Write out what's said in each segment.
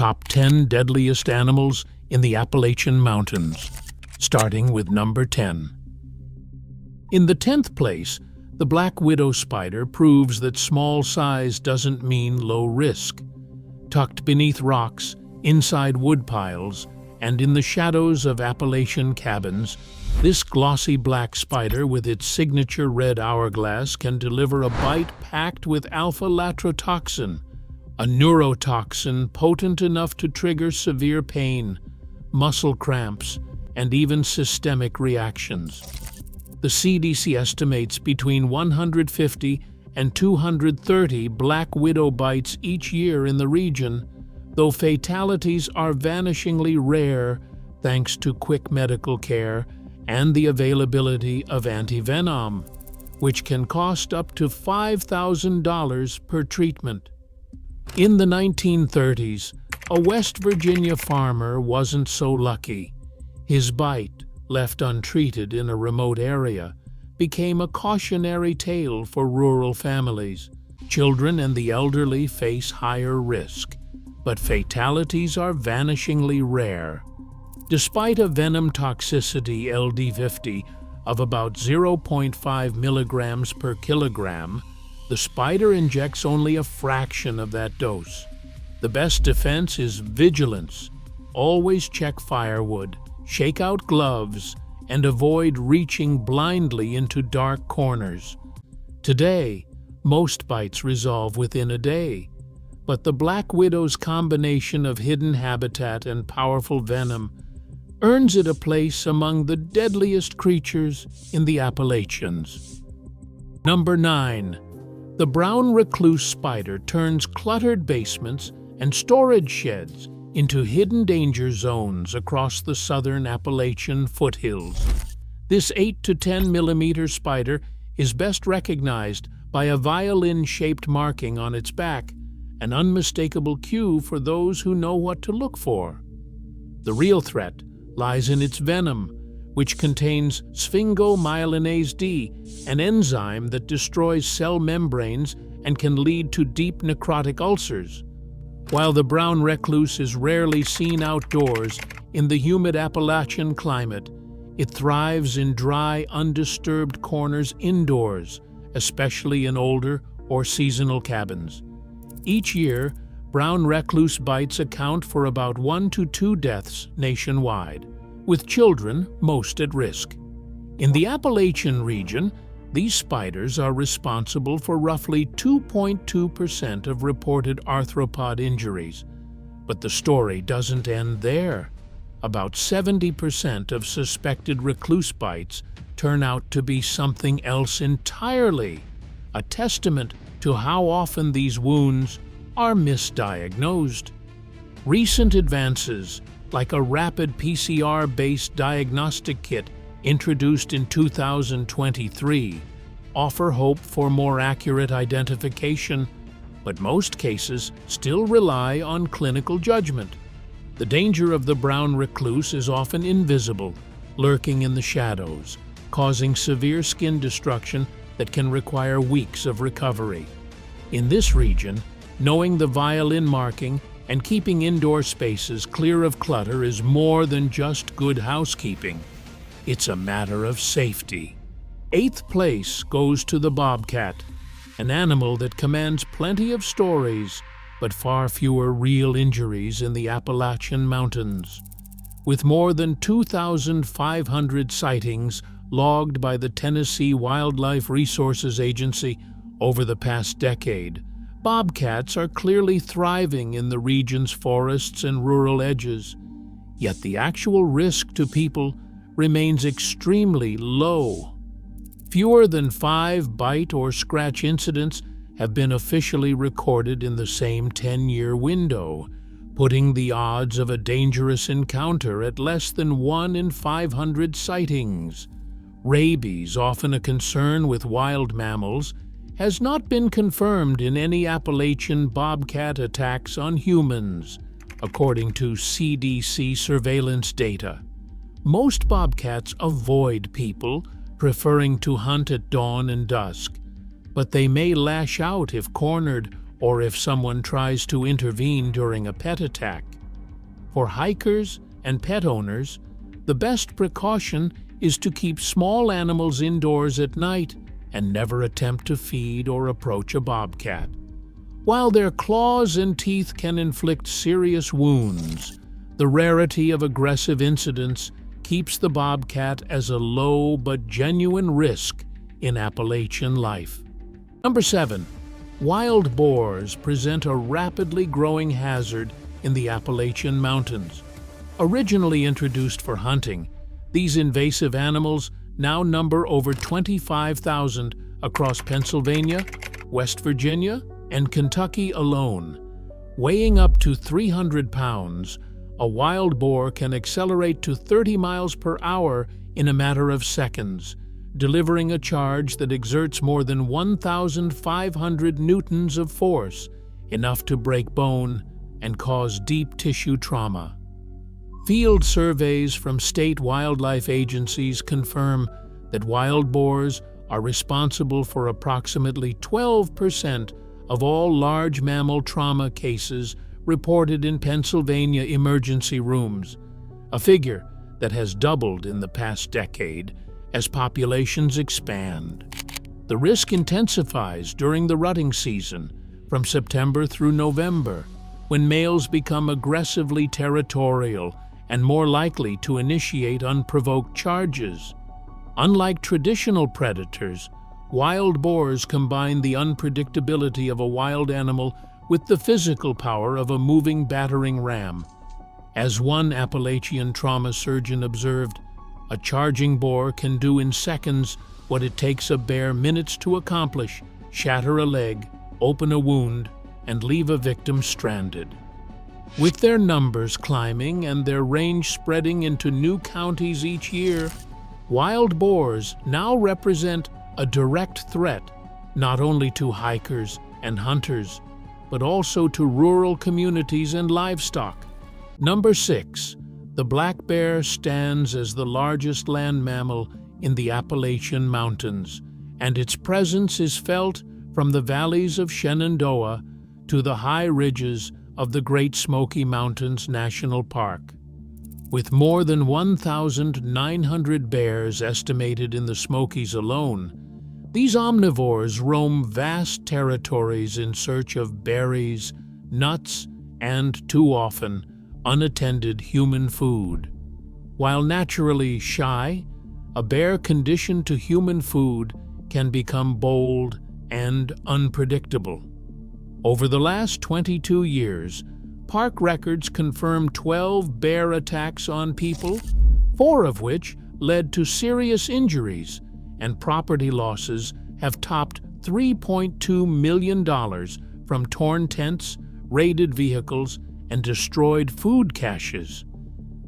Top 10 deadliest animals in the Appalachian Mountains, starting with number 10. In the 10th place, the black widow spider proves that small size doesn't mean low risk. Tucked beneath rocks, inside wood piles, and in the shadows of Appalachian cabins, this glossy black spider with its signature red hourglass can deliver a bite packed with alpha-latrotoxin, a neurotoxin potent enough to trigger severe pain, muscle cramps, and even systemic reactions. The CDC estimates between 150 and 230 black widow bites each year in the region, though fatalities are vanishingly rare thanks to quick medical care and the availability of antivenom, which can cost up to $5,000 per treatment. In the 1930s, a West Virginia farmer wasn't so lucky. His bite, left untreated in a remote area, became a cautionary tale for rural families. Children and the elderly face higher risk, but fatalities are vanishingly rare. Despite a venom toxicity LD50 of about 0.5 milligrams per kilogram, the spider injects only a fraction of that dose. The best defense is vigilance. Always check firewood, shake out gloves, and avoid reaching blindly into dark corners. Today, most bites resolve within a day, but the black widow's combination of hidden habitat and powerful venom earns it a place among the deadliest creatures in the Appalachians. Number 9. The brown recluse spider turns cluttered basements and storage sheds into hidden danger zones across the southern Appalachian foothills. This 8 to 10 millimeter spider is best recognized by a violin-shaped marking on its back, an unmistakable cue for those who know what to look for. The real threat lies in its venom, which contains sphingomyelinase D, an enzyme that destroys cell membranes and can lead to deep necrotic ulcers. While the brown recluse is rarely seen outdoors in the humid Appalachian climate, it thrives in dry, undisturbed corners indoors, especially in older or seasonal cabins. Each year, brown recluse bites account for about 1 to 2 deaths nationwide, with children most at risk. In the Appalachian region, these spiders are responsible for roughly 2.2% of reported arthropod injuries. But the story doesn't end there. About 70% of suspected recluse bites turn out to be something else entirely, a testament to how often these wounds are misdiagnosed. Recent advances, like a rapid PCR-based diagnostic kit introduced in 2023, offer hope for more accurate identification, but most cases still rely on clinical judgment. The danger of the brown recluse is often invisible, lurking in the shadows, causing severe skin destruction that can require weeks of recovery. In this region, knowing the violin marking and keeping indoor spaces clear of clutter is more than just good housekeeping. It's a matter of safety. 8th place goes to the bobcat, an animal that commands plenty of stories, but far fewer real injuries in the Appalachian Mountains. With more than 2,500 sightings logged by the Tennessee Wildlife Resources Agency over the past decade, bobcats are clearly thriving in the region's forests and rural edges. Yet the actual risk to people remains extremely low. Fewer than 5 bite or scratch incidents have been officially recorded in the same 10-year window, putting the odds of a dangerous encounter at less than 1 in 500 sightings. Rabies, often a concern with wild mammals, has not been confirmed in any Appalachian bobcat attacks on humans, according to CDC surveillance data. Most bobcats avoid people, preferring to hunt at dawn and dusk, but they may lash out if cornered or if someone tries to intervene during a pet attack. For hikers and pet owners, the best precaution is to keep small animals indoors at night and never attempt to feed or approach a bobcat. While their claws and teeth can inflict serious wounds, the rarity of aggressive incidents keeps the bobcat as a low but genuine risk in Appalachian life. Number 7. Wild boars present a rapidly growing hazard in the Appalachian Mountains. Originally introduced for hunting, these invasive animals now number over 25,000 across Pennsylvania, West Virginia, and Kentucky alone. Weighing up to 300 pounds, a wild boar can accelerate to 30 miles per hour in a matter of seconds, delivering a charge that exerts more than 1,500 newtons of force, enough to break bone and cause deep tissue trauma. Field surveys from state wildlife agencies confirm that wild boars are responsible for approximately 12% of all large mammal trauma cases reported in Pennsylvania emergency rooms, a figure that has doubled in the past decade as populations expand. The risk intensifies during the rutting season, from September through November, when males become aggressively territorial and more likely to initiate unprovoked charges. Unlike traditional predators, wild boars combine the unpredictability of a wild animal with the physical power of a moving battering ram. As one Appalachian trauma surgeon observed, a charging boar can do in seconds what it takes a bear minutes to accomplish: shatter a leg, open a wound, and leave a victim stranded. With their numbers climbing and their range spreading into new counties each year, wild boars now represent a direct threat not only to hikers and hunters, but also to rural communities and livestock. Number 6. The black bear stands as the largest land mammal in the Appalachian Mountains, and its presence is felt from the valleys of Shenandoah to the high ridges of the Great Smoky Mountains National Park. With more than 1,900 bears estimated in the Smokies alone, these omnivores roam vast territories in search of berries, nuts, and, too often, unattended human food. While naturally shy, a bear conditioned to human food can become bold and unpredictable. Over the last 22 years, park records confirm 12 bear attacks on people, 4 of which led to serious injuries, and property losses have topped $3.2 million from torn tents, raided vehicles, and destroyed food caches.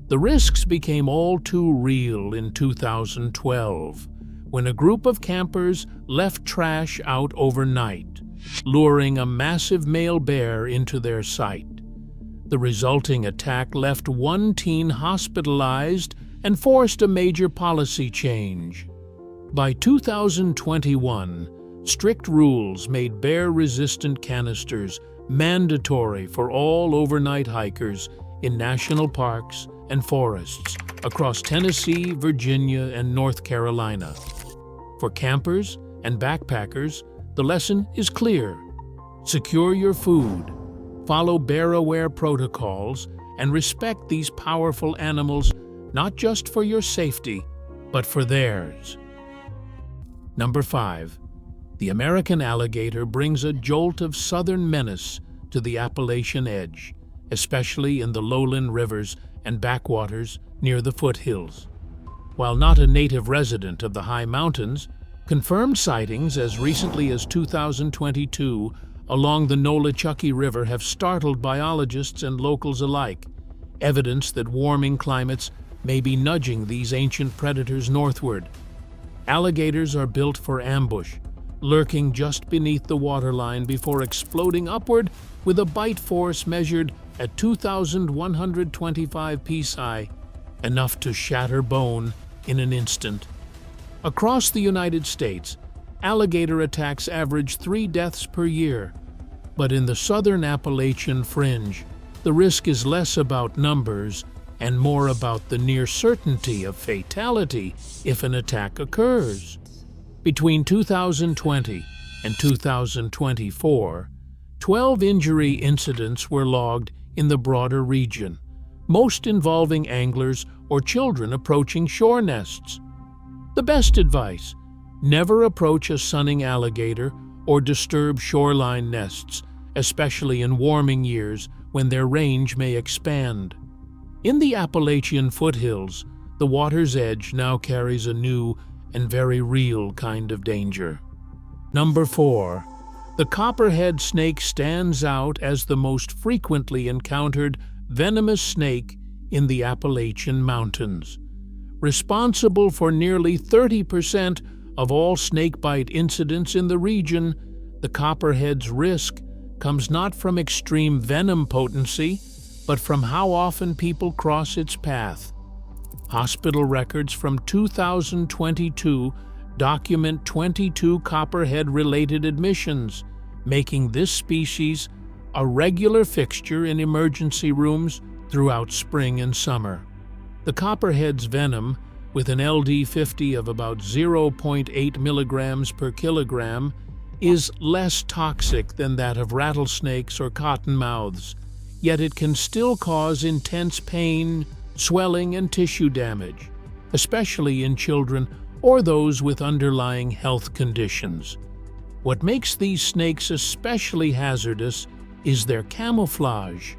The risks became all too real in 2012, when a group of campers left trash out overnight, luring a massive male bear into their sight. The resulting attack left one teen hospitalized and forced a major policy change. By 2021, strict rules made bear-resistant canisters mandatory for all overnight hikers in national parks and forests across Tennessee, Virginia, and North Carolina. For campers and backpackers, the lesson is clear. Secure your food, follow bear-aware protocols, and respect these powerful animals not just for your safety, but for theirs. Number 5. The American alligator brings a jolt of southern menace to the Appalachian edge, especially in the lowland rivers and backwaters near the foothills. While not a native resident of the high mountains, confirmed sightings as recently as 2022 along the Nolichucky River have startled biologists and locals alike, evidence that warming climates may be nudging these ancient predators northward. Alligators are built for ambush, lurking just beneath the waterline before exploding upward with a bite force measured at 2,125 psi, enough to shatter bone in an instant. Across the United States, alligator attacks average 3 deaths per year. But in the southern Appalachian fringe, the risk is less about numbers and more about the near certainty of fatality if an attack occurs. Between 2020 and 2024, 12 injury incidents were logged in the broader region, most involving anglers or children approaching shore nests. The best advice: never approach a sunning alligator or disturb shoreline nests, especially in warming years when their range may expand. In the Appalachian foothills, the water's edge now carries a new and very real kind of danger. Number 4. The copperhead snake stands out as the most frequently encountered venomous snake in the Appalachian Mountains. Responsible for nearly 30% of all snakebite incidents in the region, the copperhead's risk comes not from extreme venom potency, but from how often people cross its path. Hospital records from 2022 document 22 copperhead-related admissions, making this species a regular fixture in emergency rooms throughout spring and summer. The copperhead's venom, with an LD50 of about 0.8 milligrams per kilogram, is less toxic than that of rattlesnakes or cottonmouths, yet it can still cause intense pain, swelling, and tissue damage, especially in children or those with underlying health conditions. What makes these snakes especially hazardous is their camouflage.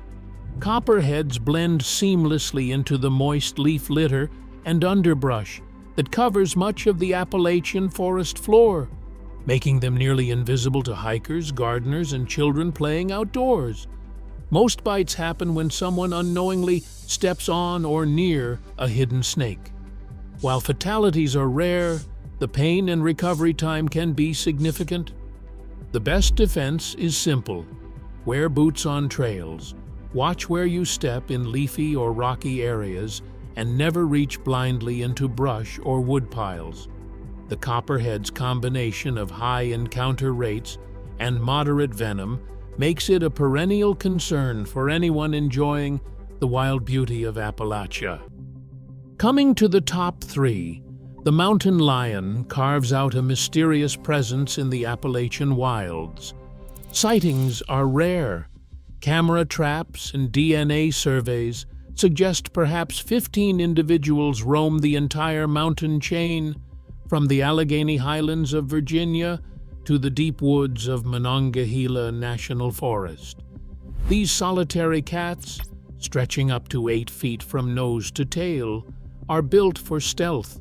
Copperheads blend seamlessly into the moist leaf litter and underbrush that covers much of the Appalachian forest floor, making them nearly invisible to hikers, gardeners, and children playing outdoors. Most bites happen when someone unknowingly steps on or near a hidden snake. While fatalities are rare, the pain and recovery time can be significant. The best defense is simple: wear boots on trails, watch where you step in leafy or rocky areas, and never reach blindly into brush or wood piles. The copperhead's combination of high encounter rates and moderate venom makes it a perennial concern for anyone enjoying the wild beauty of Appalachia. Coming to the top 3, the mountain lion carves out a mysterious presence in the Appalachian wilds. Sightings are rare. Camera traps and DNA surveys suggest perhaps 15 individuals roam the entire mountain chain, from the Allegheny Highlands of Virginia to the deep woods of Monongahela National Forest. These solitary cats, stretching up to 8 feet from nose to tail, are built for stealth.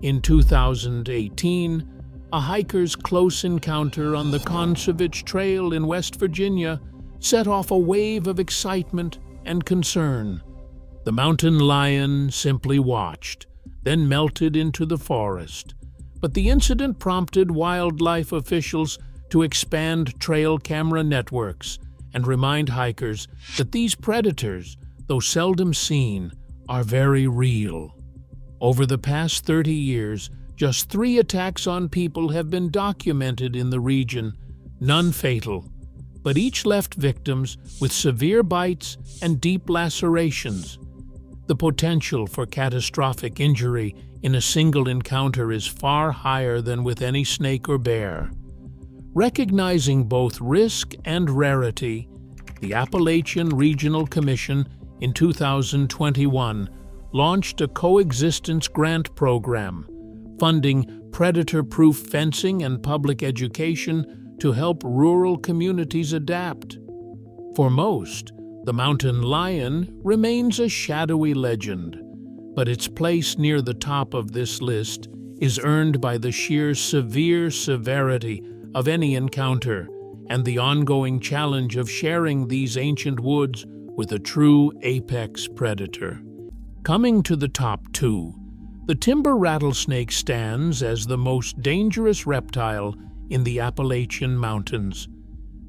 In 2018, a hiker's close encounter on the Consovich Trail in West Virginia set off a wave of excitement and concern. The mountain lion simply watched, then melted into the forest. But the incident prompted wildlife officials to expand trail camera networks and remind hikers that these predators, though seldom seen, are very real. Over the past 30 years, just 3 attacks on people have been documented in the region, none fatal, but each left victims with severe bites and deep lacerations. The potential for catastrophic injury in a single encounter is far higher than with any snake or bear. Recognizing both risk and rarity, the Appalachian Regional Commission in 2021 launched a coexistence grant program, funding predator-proof fencing and public education to help rural communities adapt. For most, the mountain lion remains a shadowy legend, but its place near the top of this list is earned by the sheer severe severity of any encounter and the ongoing challenge of sharing these ancient woods with a true apex predator. Coming to the top 2, the timber rattlesnake stands as the most dangerous reptile in the Appalachian Mountains.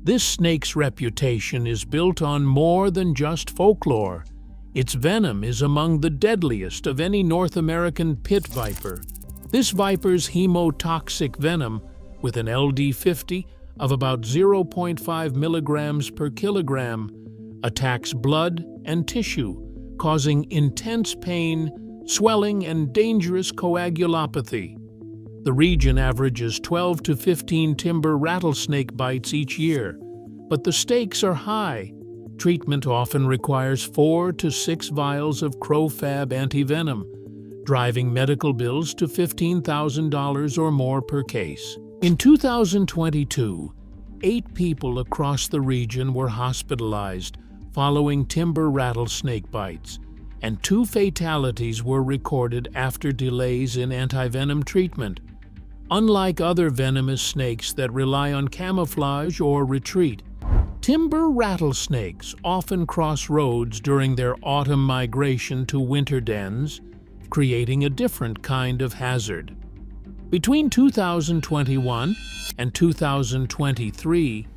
This snake's reputation is built on more than just folklore. Its venom is among the deadliest of any North American pit viper. This viper's hemotoxic venom, with an LD50 of about 0.5 milligrams per kilogram, attacks blood and tissue, causing intense pain, swelling, and dangerous coagulopathy. The region averages 12 to 15 timber rattlesnake bites each year, but the stakes are high. Treatment often requires 4 to 6 vials of crowfab antivenom, driving medical bills to $15,000 or more per case. In 2022, 8 people across the region were hospitalized following timber rattlesnake bites, and 2 fatalities were recorded after delays in antivenom treatment. Unlike other venomous snakes that rely on camouflage or retreat, timber rattlesnakes often cross roads during their autumn migration to winter dens, creating a different kind of hazard. Between 2021 and 2023,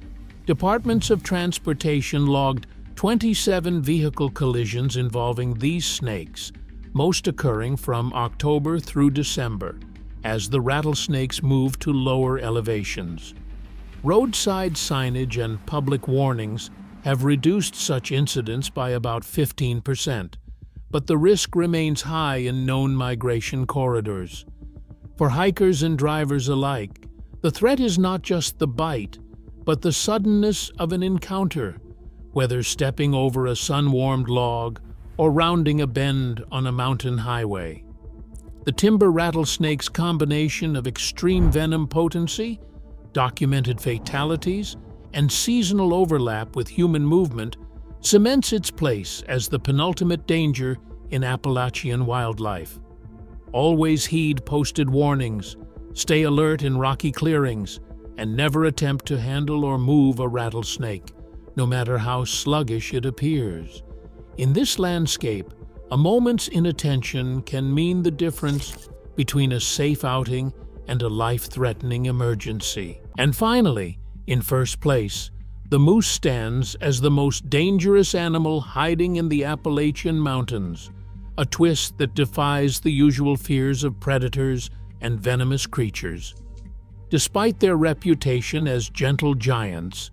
departments of transportation logged 27 vehicle collisions involving these snakes, most occurring from October through December, as the rattlesnakes move to lower elevations. Roadside signage and public warnings have reduced such incidents by about 15%, but the risk remains high in known migration corridors. For hikers and drivers alike, the threat is not just the bite, but the suddenness of an encounter, whether stepping over a sun-warmed log or rounding a bend on a mountain highway. The timber rattlesnake's combination of extreme venom potency, documented fatalities, and seasonal overlap with human movement cements its place as the penultimate danger in Appalachian wildlife. Always heed posted warnings, stay alert in rocky clearings, and never attempt to handle or move a rattlesnake, no matter how sluggish it appears. In this landscape, a moment's inattention can mean the difference between a safe outing and a life-threatening emergency. And finally, in first place, the moose stands as the most dangerous animal hiding in the Appalachian Mountains, a twist that defies the usual fears of predators and venomous creatures. Despite their reputation as gentle giants,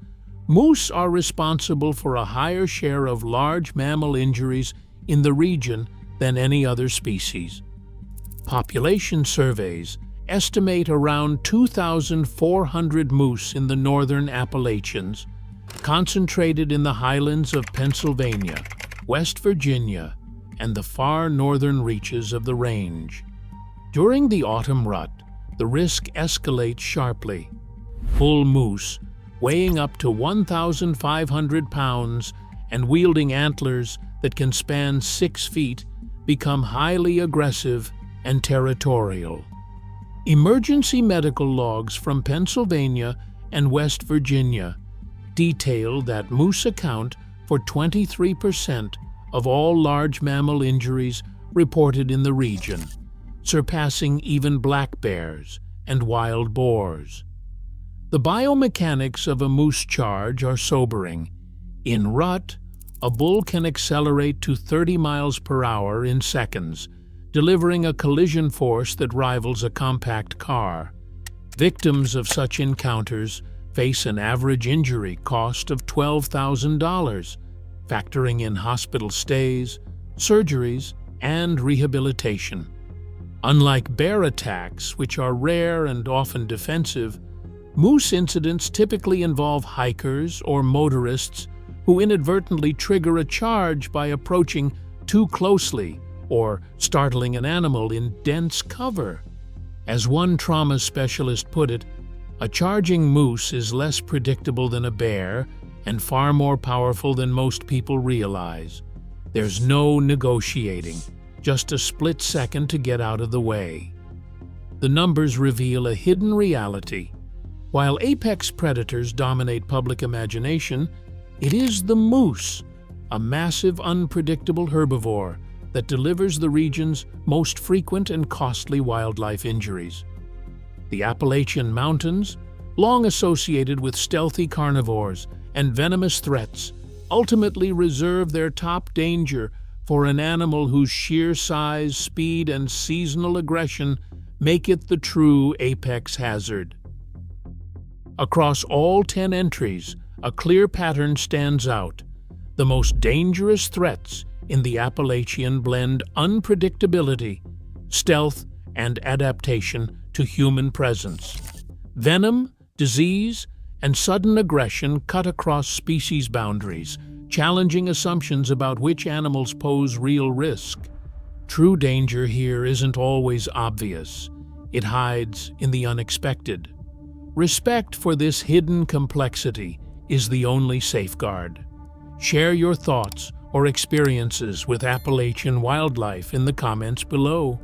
moose are responsible for a higher share of large mammal injuries in the region than any other species. Population surveys estimate around 2,400 moose in the northern Appalachians, concentrated in the highlands of Pennsylvania, West Virginia, and the far northern reaches of the range. During the autumn rut, the risk escalates sharply. Bull moose, weighing up to 1,500 pounds and wielding antlers that can span 6 feet, become highly aggressive and territorial. Emergency medical logs from Pennsylvania and West Virginia detail that moose account for 23% of all large mammal injuries reported in the region, surpassing even black bears and wild boars. The biomechanics of a moose charge are sobering. In rut, a bull can accelerate to 30 miles per hour in seconds, delivering a collision force that rivals a compact car. Victims of such encounters face an average injury cost of $12,000, factoring in hospital stays, surgeries, and rehabilitation. Unlike bear attacks, which are rare and often defensive, moose incidents typically involve hikers or motorists who inadvertently trigger a charge by approaching too closely or startling an animal in dense cover. As one trauma specialist put it, a charging moose is less predictable than a bear and far more powerful than most people realize. There's no negotiating, just a split second to get out of the way. The numbers reveal a hidden reality. While apex predators dominate public imagination, it is the moose, a massive, unpredictable herbivore, that delivers the region's most frequent and costly wildlife injuries. The Appalachian Mountains, long associated with stealthy carnivores and venomous threats, ultimately reserve their top danger for an animal whose sheer size, speed, and seasonal aggression make it the true apex hazard. Across all 10 entries, a clear pattern stands out. The most dangerous threats in the Appalachian blend unpredictability, stealth, and adaptation to human presence. Venom, disease, and sudden aggression cut across species boundaries, challenging assumptions about which animals pose real risk. True danger here isn't always obvious. It hides in the unexpected. Respect for this hidden complexity is the only safeguard. Share your thoughts or experiences with Appalachian wildlife in the comments below.